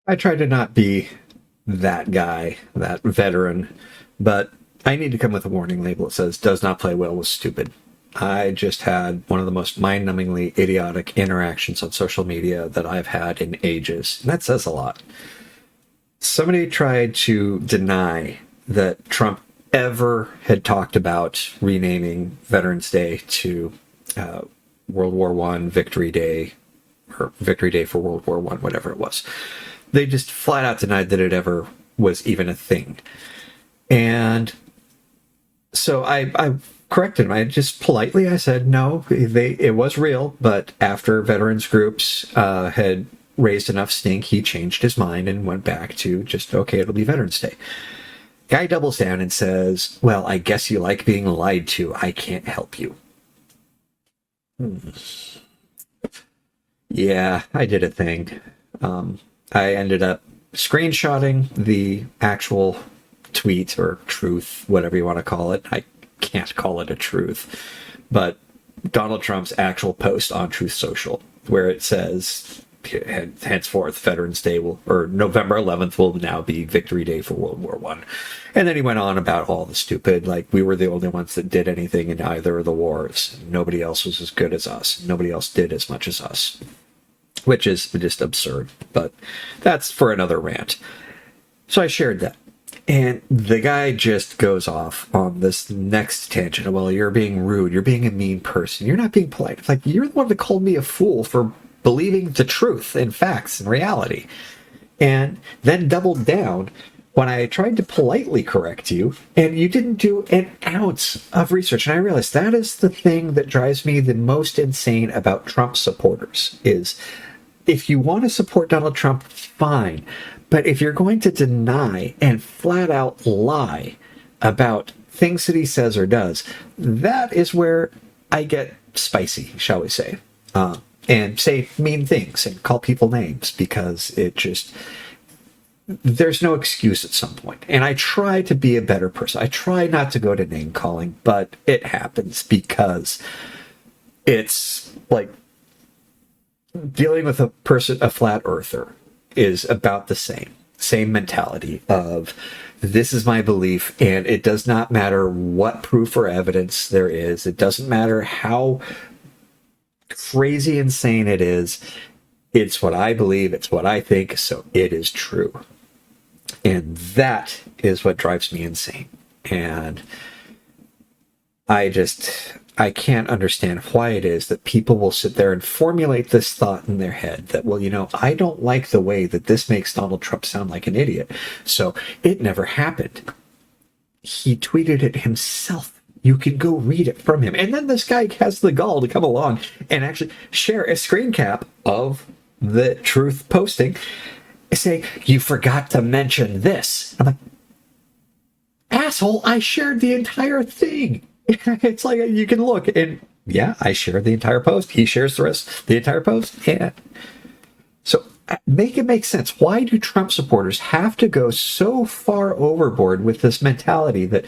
I try to not be that guy, that veteran, but I need to come with a warning label that says does not play well with stupid. I just had one of the most mind-numbingly idiotic interactions on social media that I've had in ages. And that says a lot. Somebody tried to deny that Trump ever had talked about renaming Veterans Day to World War One Victory Day, or Victory Day for World War One, whatever it was. They just flat out denied that it ever was even a thing. And so I corrected him. I just politely, I said, no, it was real, but after veterans groups had raised enough stink, he changed his mind and went back to just, okay, it'll be Veterans Day. Guy doubles down and says, well, I guess you like being lied to. I can't help you. Yeah, I did a thing. I ended up screenshotting the actual tweet or truth, whatever you want to call it. I can't call it a truth, but Donald Trump's actual post on Truth Social, where it says, henceforth, Veterans Day will, or November 11th will now be Victory Day for World War One. And then he went on about all the stupid, like we were the only ones that did anything in either of the wars. Nobody else was as good as us. Nobody else did as much as us, which is just absurd. But that's for another rant. So I shared that. And the guy just goes off on this next tangent. Well, you're being rude. You're being a mean person. You're not being polite. It's like, you're the one that called me a fool for believing the truth and facts and reality. And then doubled down when I tried to politely correct you, and you didn't do an ounce of research. And I realized that is the thing that drives me the most insane about Trump supporters is if you want to support Donald Trump, fine. But if you're going to deny and flat out lie about things that he says or does, that is where I get spicy, shall we say, and say mean things and call people names, because it just, there's no excuse at some point. And I try to be a better person. I try not to go to name calling, but it happens because it's like dealing with a person, a flat earther, is about the same mentality of this is my belief, and it does not matter what proof or evidence there is. It doesn't matter how crazy insane it is. It's what I believe. It's what I think. So it is true. And that is what drives me insane. And I can't understand why it is that people will sit there and formulate this thought in their head that, well, I don't like the way that this makes Donald Trump sound like an idiot. So it never happened. He tweeted it himself. You can go read it from him. And then this guy has the gall to come along and actually share a screen cap of the truth posting, say, you forgot to mention this. I'm like, asshole, I shared the entire thing. It's like, you can look and yeah, I shared the entire post. He shares the entire post. Yeah. So make it make sense. Why do Trump supporters have to go so far overboard with this mentality that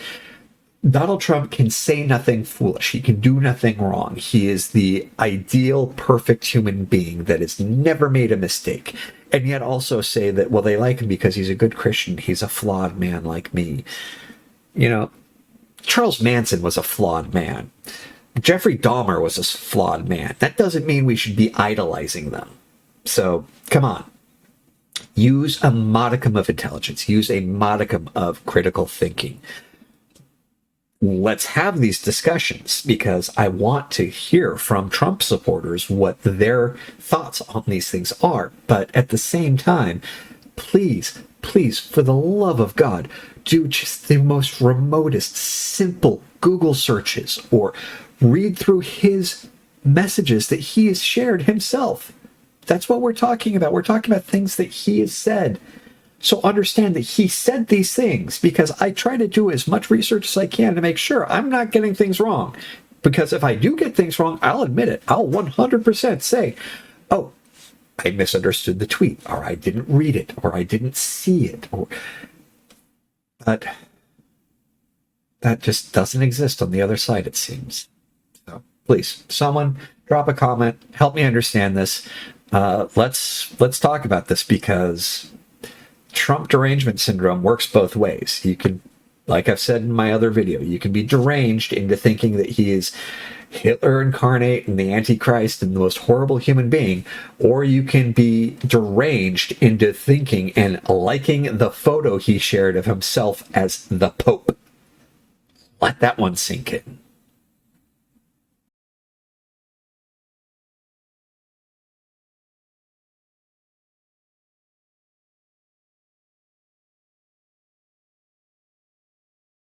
Donald Trump can say nothing foolish? He can do nothing wrong. He is the ideal, perfect human being that has never made a mistake. And yet also say that, well, they like him because he's a good Christian. He's a flawed man like me. Charles Manson was a flawed man. Jeffrey Dahmer was a flawed man. That doesn't mean we should be idolizing them. So, come on. Use a modicum of intelligence. Use a modicum of critical thinking. Let's have these discussions, because I want to hear from Trump supporters what their thoughts on these things are. But at the same time, please, for the love of God, do just the most remotest, simple Google searches or read through his messages that he has shared himself. That's what we're talking about. We're talking about things that he has said. So understand that he said these things, because I try to do as much research as I can to make sure I'm not getting things wrong. Because if I do get things wrong, I'll admit it. I'll 100% say, oh, I misunderstood the tweet, or I didn't read it, or I didn't see it. But that just doesn't exist on the other side, it seems. So please, someone drop a comment, help me understand this. Let's talk about this, because Trump derangement syndrome works both ways. You can, like I've said in my other video, you can be deranged into thinking that he is Hitler incarnate and the Antichrist and the most horrible human being, or you can be deranged into thinking and liking the photo he shared of himself as the Pope. Let that one sink in.